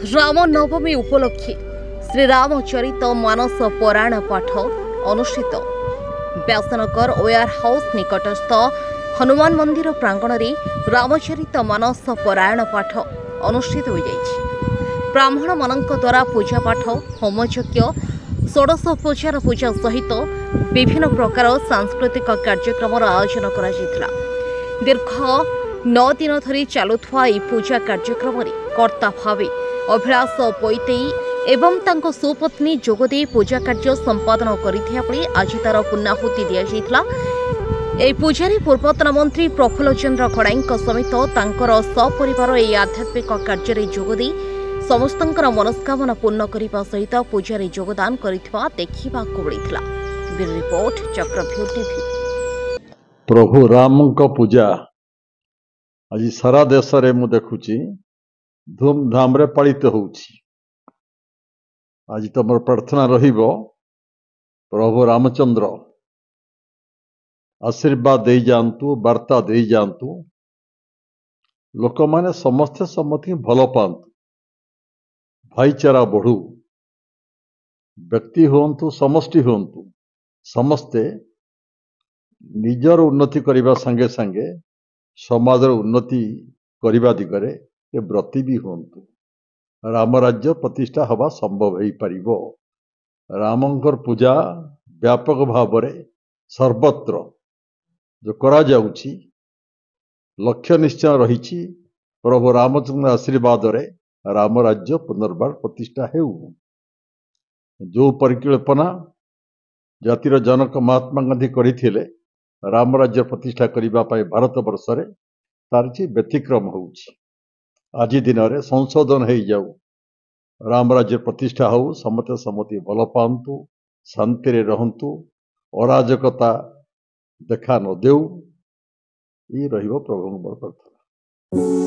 राम नवमी उपलक्षे श्रीरामचरित मानस पुराण पाठ अनुष्ठित। व्यासनगर ओयार हाउस निकटस्थ हनुमान मंदिर प्रांगण में रामचरित मानस पुराण पाठ अनुष्ठित हो जाइछि। ब्राह्मण मानक द्वारा पूजा पाठ होमयज्ञ षोडशोपचार पूजा सहित विभिन्न प्रकार सांस्कृतिक कार्यक्रम आयोजन करा जायतिला। दीर्घ 9 दिन धरी चलुवा यह पूजा कार्यक्रम कर्ता भावे अभिलाष पैतेई एवं तांको सुपत्नी जोगदे पूजा कार्य संपादन करथिया बेले आज तार पुर्णाहुति दिया जायतिला। एही पूजारी पूर्वतन मंत्री प्रफुल्ल चंद्र खड़ाईଙ୍କ समेत तांकर सपरिवार एही आध्यात्मिक कार्य जोगदे समस्तंकर मनस्कामना पूर्ण करने सहित पूजा योगदान करथिबा देखिबाकु मिलिथिला। ब्यूरो रिपोर्ट चक्रव्यूह टीवी। प्रभु राम पूजा आज सारा देश रे मु देखुची धूमधाम रे पालित होउची। आज तुम प्रार्थना रहिबो प्रभु रामचंद्र आशीर्वाद दे जांतु, वार्ता दे जांतु, लोक माने समस्ते समति भल पांतु, भाईचारा बढ़ू, व्यक्ति होंतु समष्टि होंतु, समस्ते निजर उन्नति करने संगे संगे समाज उन्नति करने दिगरे ये व्रती भी होंतु। राम राज्य प्रतिष्ठा हवा संभव हो पारिबो। रामंकर पूजा व्यापक भाव रे सर्वत्र जो करा जाउछि लक्ष्य निश्चय रही प्रभु रामचंद्र आशीर्वाद रे राम राज्य पुनर्बार प्रतिष्ठा हेउ। जो परिकल्पना जातिर जनक महात्मा गांधी करथिले राम राज्य प्रतिष्ठा करिबा पाए भारत वर्ष रे तार व्यतिक्रम होउछि। आज दिन में संशोधन हो जाऊ, राम राज्य प्रतिष्ठा हो, समते समति भल पांतु, शांति रे रहंतु, अराजकता देखा न देउ। ये रहिबो प्रभु प्रार्थना।